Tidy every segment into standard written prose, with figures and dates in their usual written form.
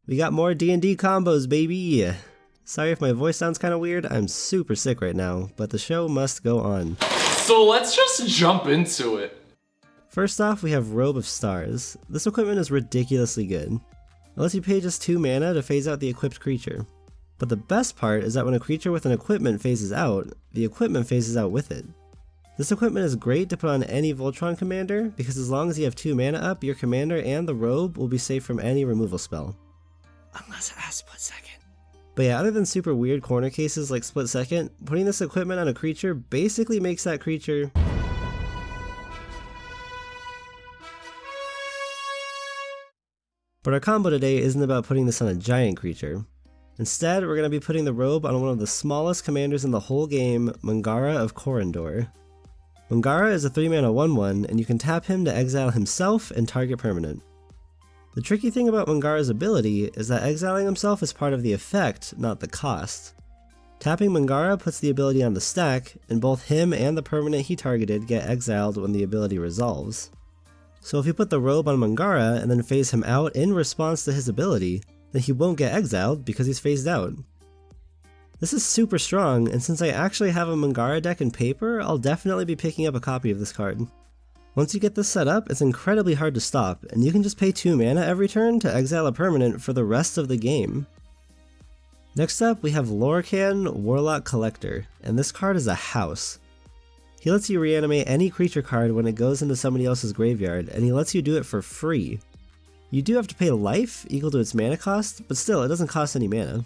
We got more D&D combos, baby! Sorry if my voice sounds kinda weird, I'm super sick right now, but the show must go on. So let's just jump into it. First off, we have Robe of Stars. This equipment is ridiculously good. It lets you pay just 2 mana to phase out the equipped creature. But the best part is that when a creature with an equipment phases out, the equipment phases out with it. This equipment is great to put on any Voltron commander, because as long as you have 2 mana up, your commander and the robe will be safe from any removal spell. Unless it has Split Second. But yeah, other than super weird corner cases like Split Second, putting this equipment on a creature basically makes that creature... But our combo today isn't about putting this on a giant creature. Instead, we're going to be putting the robe on one of the smallest commanders in the whole game, Mangara of Corondor. Mangara is a 3-mana 1/1, and you can tap him to exile himself and target permanent. The tricky thing about Mangara's ability is that exiling himself is part of the effect, not the cost. Tapping Mangara puts the ability on the stack, and both him and the permanent he targeted get exiled when the ability resolves. So if you put the robe on Mangara and then phase him out in response to his ability, then he won't get exiled because he's phased out. This is super strong, and since I actually have a Mangara deck in paper, I'll definitely be picking up a copy of this card. Once you get this set up, it's incredibly hard to stop, and you can just pay 2 mana every turn to exile a permanent for the rest of the game. Next up, we have Lorcan, Warlock Collector, and this card is a house. He lets you reanimate any creature card when it goes into somebody else's graveyard, and he lets you do it for free. You do have to pay life, equal to its mana cost, but still, it doesn't cost any mana.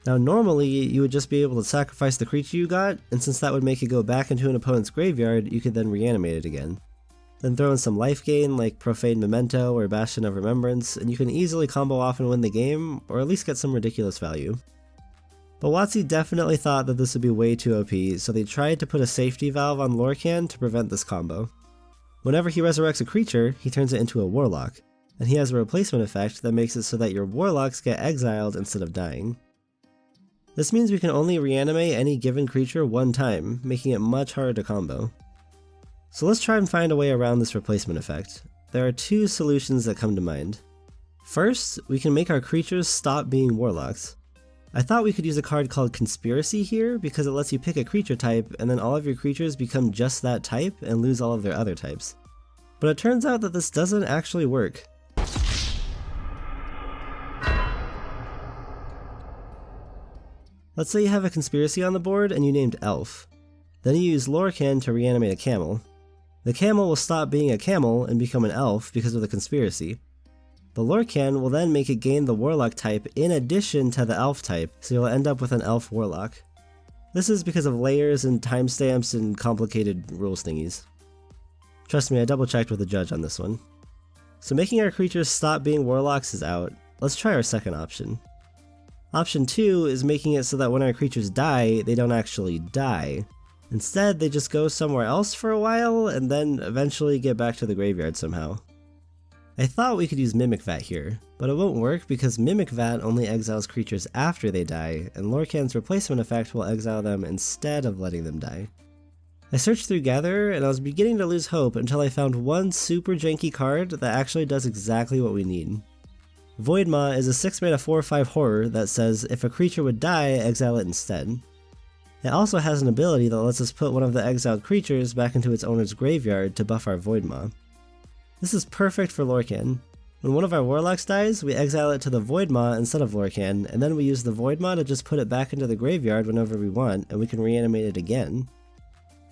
Now normally, you would just be able to sacrifice the creature you got, and since that would make it go back into an opponent's graveyard, you could then reanimate it again. Then throw in some life gain like Profane Memento or Bastion of Remembrance, and you can easily combo off and win the game, or at least get some ridiculous value. But WotC definitely thought that this would be way too OP, so they tried to put a safety valve on Lorcan to prevent this combo. Whenever he resurrects a creature, he turns it into a Warlock, and he has a replacement effect that makes it so that your Warlocks get exiled instead of dying. This means we can only reanimate any given creature one time, making it much harder to combo. So let's try and find a way around this replacement effect. There are 2 solutions that come to mind. First, we can make our creatures stop being Warlocks. I thought we could use a card called Conspiracy here because it lets you pick a creature type and then all of your creatures become just that type and lose all of their other types. But it turns out that this doesn't actually work. Let's say you have a Conspiracy on the board and you named Elf. Then you use Lorcan to reanimate a camel. The camel will stop being a camel and become an elf because of the Conspiracy. The Lorcan will then make it gain the Warlock type in addition to the Elf type, so you'll end up with an Elf Warlock. This is because of layers and timestamps and complicated rules thingies. Trust me, I double checked with the judge on this one. So making our creatures stop being Warlocks is out. Let's try our second option. Option 2 is making it so that when our creatures die, they don't actually die. Instead, they just go somewhere else for a while and then eventually get back to the graveyard somehow. I thought we could use Mimic Vat here, but it won't work because Mimic Vat only exiles creatures after they die, and Lorcan's replacement effect will exile them instead of letting them die. I searched through Gatherer and I was beginning to lose hope until I found one super janky card that actually does exactly what we need. Voidmaw is a 6-mana 4/5 horror that says if a creature would die, exile it instead. It also has an ability that lets us put one of the exiled creatures back into its owner's graveyard to buff our Voidmaw. This is perfect for Lorcan. When one of our Warlocks dies, we exile it to the Voidmaw instead of Lorcan, and then we use the Voidmaw to just put it back into the graveyard whenever we want, and we can reanimate it again.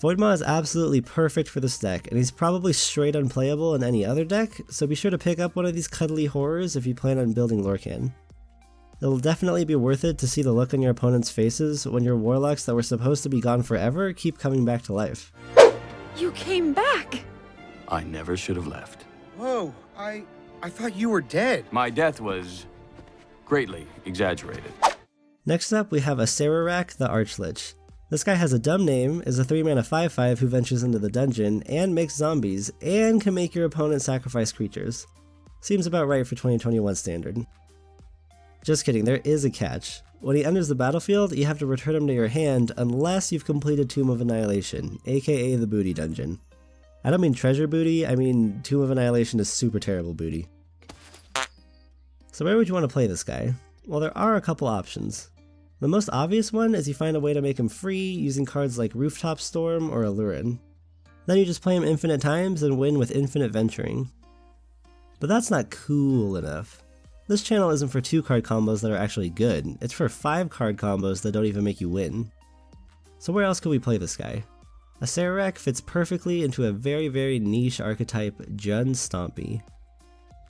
Voidmaw is absolutely perfect for this deck, and he's probably straight unplayable in any other deck, so be sure to pick up one of these cuddly horrors if you plan on building Lorcan. It'll definitely be worth it to see the look on your opponent's faces when your Warlocks that were supposed to be gone forever keep coming back to life. You came back! I never should have left. Whoa, I thought you were dead. My death was greatly exaggerated. Next up, we have Acererak the Archlich. This guy has a dumb name, is a 3-mana 5/5 who ventures into the dungeon, and makes zombies, and can make your opponent sacrifice creatures. Seems about right for 2021 standard. Just kidding, there is a catch. When he enters the battlefield, you have to return him to your hand unless you've completed Tomb of Annihilation, aka the booty dungeon. I don't mean treasure booty, I mean Tomb of Annihilation is super terrible booty. So where would you want to play this guy? Well, there are a couple options. The most obvious one is you find a way to make him free using cards like Rooftop Storm or Lorcan. Then you just play him infinite times and win with infinite venturing. But that's not cool enough. This channel isn't for 2-card combos that are actually good, it's for 5-card combos that don't even make you win. So where else could we play this guy? Acererak fits perfectly into a very niche archetype, Jund Stompy.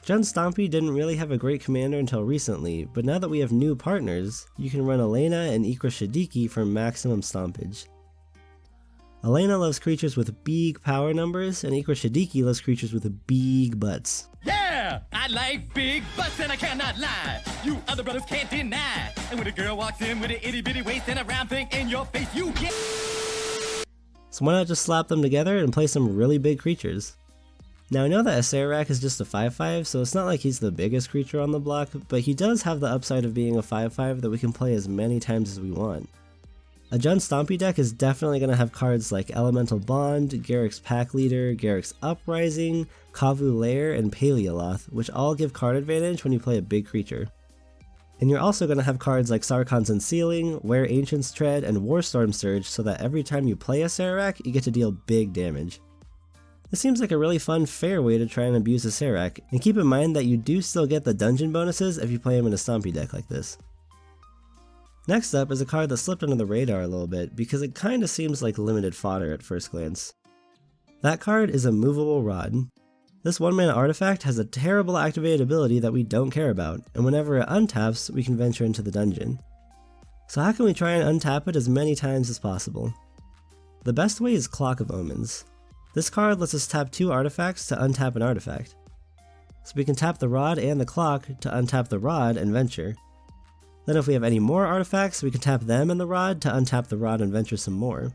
Jund Stompy didn't really have a great commander until recently, but now that we have new partners, you can run Elena and Ikra Shadiki for maximum stompage. Elena loves creatures with big power numbers, and Ikra Shadiki loves creatures with big butts. Yeah! I like big butts and I cannot lie. You other brothers can't deny. And when a girl walks in with an itty bitty waist and a round thing in your face, you get... So why not just slap them together and play some really big creatures? Now I know that Acererak is just a 5/5, so it's not like he's the biggest creature on the block, but he does have the upside of being a 5/5 that we can play as many times as we want. A Jund Stompy deck is definitely going to have cards like Elemental Bond, Garruk's Pack Leader, Garruk's Uprising, Kavu Lair, and Paleoloth, which all give card advantage when you play a big creature. And you're also going to have cards like Sarkhan's Unsealing, Where Ancients Tread, and Warstorm Surge so that every time you play Acererak, you get to deal big damage. This seems like a really fun, fair way to try and abuse Acererak, and keep in mind that you do still get the dungeon bonuses if you play him in a Stompy deck like this. Next up is a card that slipped under the radar a little bit because it kinda seems like limited fodder at first glance. That card is Immovable Rod. This 1-mana artifact has a terrible activated ability that we don't care about, and whenever it untaps, we can venture into the dungeon. So how can we try and untap it as many times as possible? The best way is Clock of Omens. This card lets us tap 2 artifacts to untap an artifact. So we can tap the Rod and the Clock to untap the Rod and venture. Then if we have any more artifacts, we can tap them and the Rod to untap the Rod and venture some more.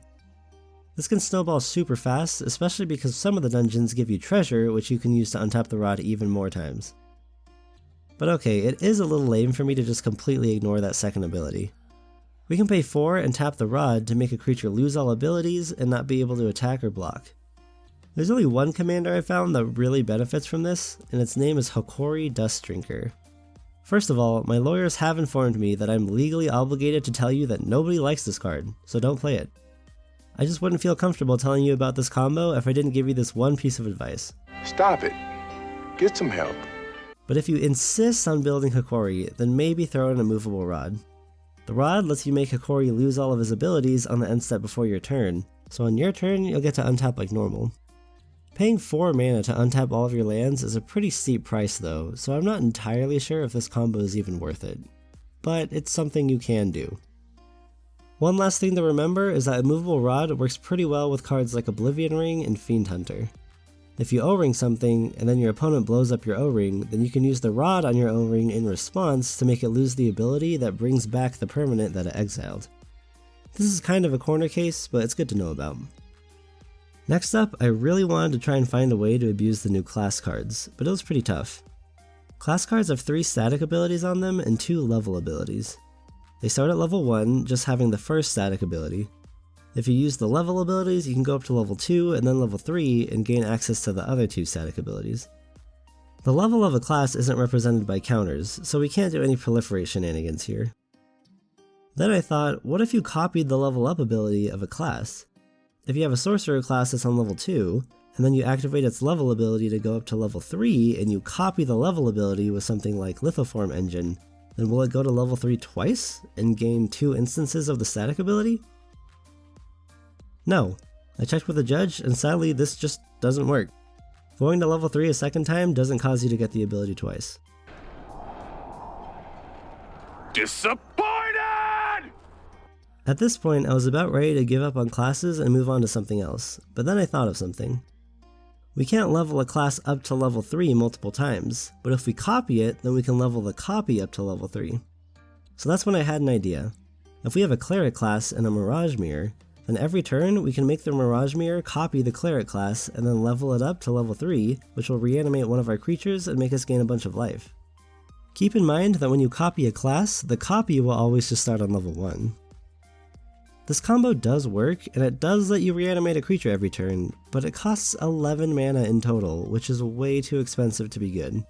This can snowball super fast, especially because some of the dungeons give you treasure, which you can use to untap the Rod even more times. But okay, it is a little lame for me to just completely ignore that second ability. We can pay 4 and tap the Rod to make a creature lose all abilities and not be able to attack or block. There's only one commander I found that really benefits from this, and its name is Hokori Dustdrinker. First of all, my lawyers have informed me that I'm legally obligated to tell you that nobody likes this card, so don't play it. I just wouldn't feel comfortable telling you about this combo if I didn't give you this one piece of advice. Stop it. Get some help. But if you insist on building Hokori, then maybe throw in a Immovable Rod. The Rod lets you make Hokori lose all of his abilities on the end step before your turn, so on your turn you'll get to untap like normal. Paying 4 mana to untap all of your lands is a pretty steep price though, so I'm not entirely sure if this combo is even worth it. But it's something you can do. One last thing to remember is that Immovable Rod works pretty well with cards like Oblivion Ring and Fiend Hunter. If you O-ring something and then your opponent blows up your O-ring, then you can use the Rod on your O-ring in response to make it lose the ability that brings back the permanent that it exiled. This is kind of a corner case, but it's good to know about. Next up, I really wanted to try and find a way to abuse the new class cards, but it was pretty tough. Class cards have 3 static abilities on them and 2 level abilities. They start at level 1, just having the first static ability. If you use the level abilities, you can go up to level 2 and then level 3 and gain access to the other 2 static abilities. The level of a class isn't represented by counters, so we can't do any proliferate shenanigans here. Then I thought, what if you copied the level up ability of a class? If you have a sorcerer class that's on level 2, and then you activate its level ability to go up to level 3, and you copy the level ability with something like Lithoform Engine, then will it go to level 3 twice, and gain 2 instances of the static ability? No. I checked with the judge, and sadly this just doesn't work. Going to level 3 a second time doesn't cause you to get the ability twice. Disappointed! At this point, I was about ready to give up on classes and move on to something else, but then I thought of something. We can't level a class up to level 3 multiple times, but if we copy it, then we can level the copy up to level 3. So that's when I had an idea. If we have a Cleric class and a Mirage Mirror, then every turn we can make the Mirage Mirror copy the Cleric class and then level it up to level 3, which will reanimate one of our creatures and make us gain a bunch of life. Keep in mind that when you copy a class, the copy will always just start on level 1. This combo does work, and it does let you reanimate a creature every turn, but it costs 11 mana in total, which is way too expensive to be good.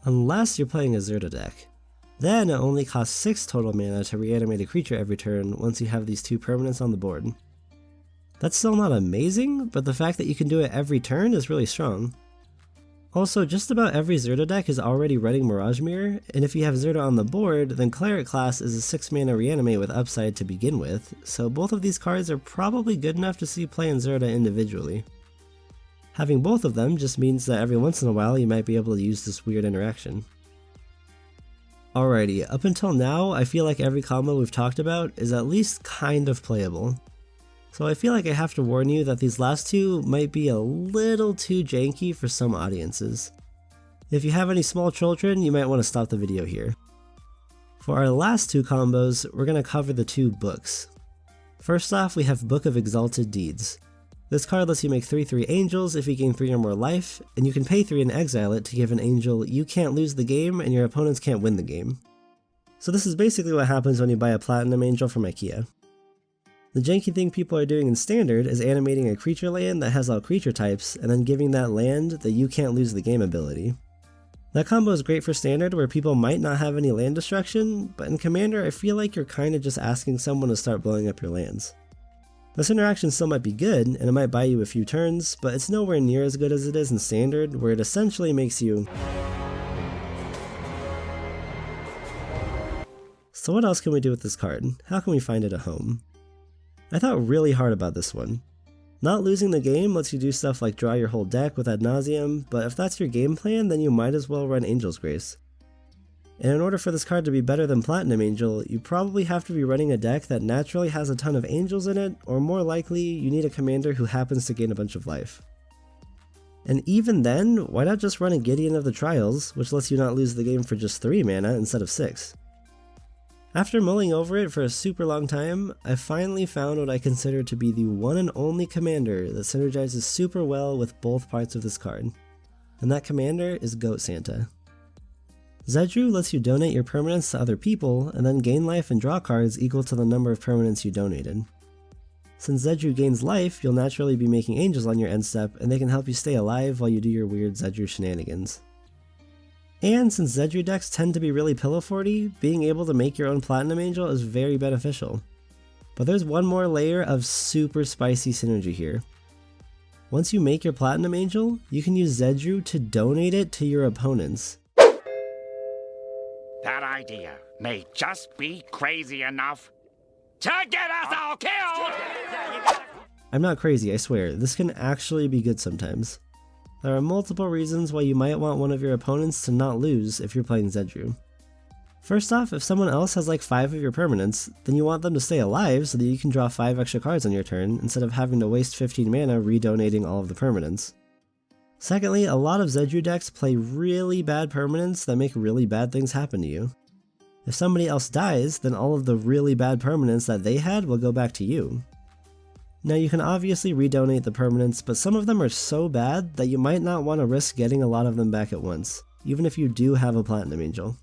unless you're playing a Zerta deck. Then it only costs 6 total mana to reanimate a creature every turn once you have these 2 permanents on the board. That's still not amazing, but the fact that you can do it every turn is really strong. Also, just about every Zerta deck is already running Mirage Mirror, and if you have Zerta on the board, then Cleric Class is a 6 mana reanimate with upside to begin with, so both of these cards are probably good enough to see play in Zerta individually. Having both of them just means that every once in a while you might be able to use this weird interaction. Alrighty, up until now, I feel like every combo we've talked about is at least kind of playable. So I feel like I have to warn you that these last 2 might be a little too janky for some audiences. If you have any small children, you might want to stop the video here. For our last 2 combos, we're going to cover the 2 books. First off, we have Book of Exalted Deeds. This card lets you make 3/3 angels if you gain 3 or more life, and you can pay 3 and exile it to give an angel you can't lose the game and your opponents can't win the game. So this is basically what happens when you buy a platinum angel from IKEA. The janky thing people are doing in Standard is animating a creature land that has all creature types, and then giving that land the you can't lose the game ability. That combo is great for Standard where people might not have any land destruction, but in Commander I feel like you're kinda just asking someone to start blowing up your lands. This interaction still might be good, and it might buy you a few turns, but it's nowhere near as good as it is in Standard, where it essentially makes you... So what else can we do with this card? How can we find it a home? I thought really hard about this one. Not losing the game lets you do stuff like draw your whole deck with ad nauseam, but if that's your game plan, then you might as well run Angel's Grace. And in order for this card to be better than Platinum Angel, you probably have to be running a deck that naturally has a ton of angels in it, or more likely, you need a commander who happens to gain a bunch of life. And even then, why not just run a Gideon of the Trials, which lets you not lose the game for just 3 mana instead of 6? After mulling over it for a super long time, I finally found what I consider to be the one and only commander that synergizes super well with both parts of this card. And that commander is Goat Santa. Zedru lets you donate your permanents to other people, and then gain life and draw cards equal to the number of permanents you donated. Since Zedru gains life, you'll naturally be making angels on your end step, and they can help you stay alive while you do your weird Zedru shenanigans. And since Zedru decks tend to be really pillow forty, being able to make your own Platinum Angel is very beneficial. But there's one more layer of super spicy synergy here. Once you make your Platinum Angel, you can use Zedru to donate it to your opponents. That idea may just be crazy enough to get us all killed! I'm not crazy, I swear, this can actually be good sometimes. There are multiple reasons why you might want one of your opponents to not lose if you're playing Zedru. First off, if someone else has like 5 of your permanents, then you want them to stay alive so that you can draw 5 extra cards on your turn instead of having to waste 15 mana redonating all of the permanents. Secondly, a lot of Zedru decks play really bad permanents that make really bad things happen to you. If somebody else dies, then all of the really bad permanents that they had will go back to you. Now you can obviously redonate the permanents, but some of them are so bad that you might not want to risk getting a lot of them back at once, even if you do have a Platinum Angel.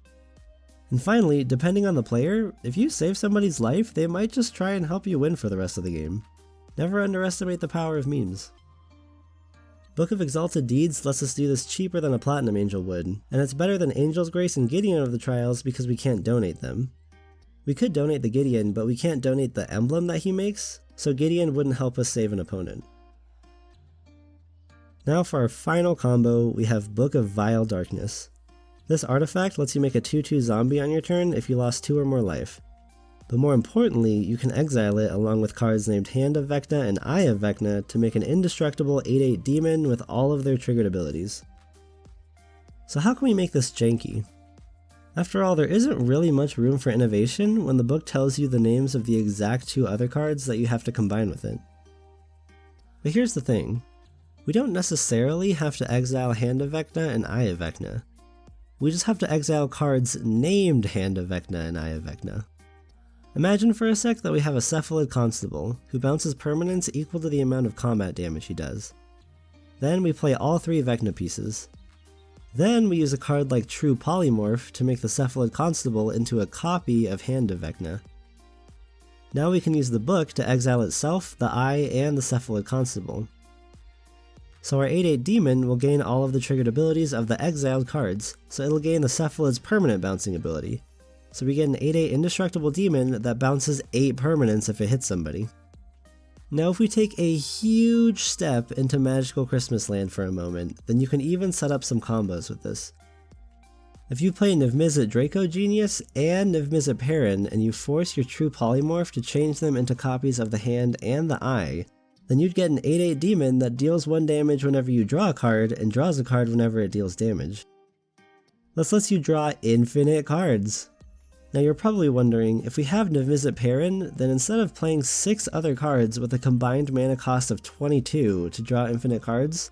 And finally, depending on the player, if you save somebody's life, they might just try and help you win for the rest of the game. Never underestimate the power of memes. Book of Exalted Deeds lets us do this cheaper than a Platinum Angel would, and it's better than Angel's Grace and Gideon of the Trials because we can't donate them. We could donate the Gideon, but we can't donate the emblem that he makes, so Gideon wouldn't help us save an opponent. Now for our final combo, we have Book of Vile Darkness. This artifact lets you make a 2/2 zombie on your turn if you lost 2 or more life. But more importantly, you can exile it along with cards named Hand of Vecna and Eye of Vecna to make an indestructible 8/8 demon with all of their triggered abilities. So how can we make this janky? After all, there isn't really much room for innovation when the book tells you the names of the exact 2 other cards that you have to combine with it. But here's the thing. We don't necessarily have to exile Hand of Vecna and Eye of Vecna. We just have to exile cards named Hand of Vecna and Eye of Vecna. Imagine for a sec that we have a Cephalid Constable, who bounces permanents equal to the amount of combat damage he does. Then we play all 3 Vecna pieces. Then we use a card like True Polymorph to make the Cephalid Constable into a copy of Hand of Vecna. Now we can use the book to exile itself, the Eye, and the Cephalid Constable. So our 8/8 demon will gain all of the triggered abilities of the exiled cards, so it'll gain the Cephalad's permanent bouncing ability. So we get an 8/8 indestructible demon that bounces 8 permanents if it hits somebody. Now if we take a huge step into Magical Christmas Land for a moment, then you can even set up some combos with this. If you play Niv-Mizzet Draco Genius and Niv-Mizzet Perrin and you force your true polymorph to change them into copies of the hand and the eye, then you'd get an 8/8 demon that deals 1 damage whenever you draw a card and draws a card whenever it deals damage. This lets you draw infinite cards. Now you're probably wondering, if we have Niv-Mizzet Perrin, then instead of playing 6 other cards with a combined mana cost of 22 to draw infinite cards,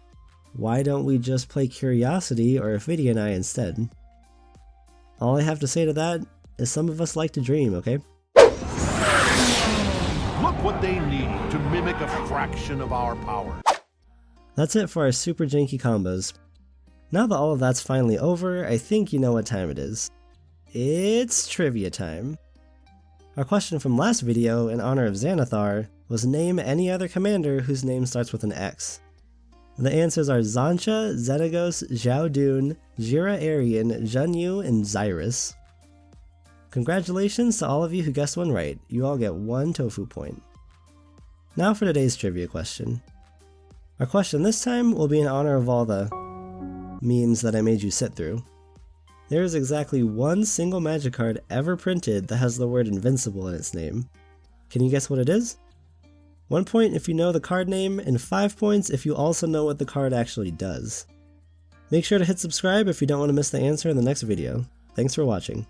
why don't we just play Curiosity or Ophidian Eye instead? All I have to say to that is some of us like to dream, okay? Look what they need to mimic a fraction of our power. That's it for our super janky combos. Now that all of that's finally over, I think you know what time it is. It's trivia time. Our question from last video, in honor of Xanathar, was name any other commander whose name starts with an X. The answers are Zancha, Xenagos, Zhao Dun, Jira Arian, Zhenyu, and Xyrus. Congratulations to all of you who guessed one right. You all get 1 tofu point. Now for today's trivia question. Our question this time will be in honor of all the memes that I made you sit through. There is exactly 1 single Magic card ever printed that has the word invincible in its name. Can you guess what it is? 1 point if you know the card name, and 5 points if you also know what the card actually does. Make sure to hit subscribe if you don't want to miss the answer in the next video. Thanks for watching.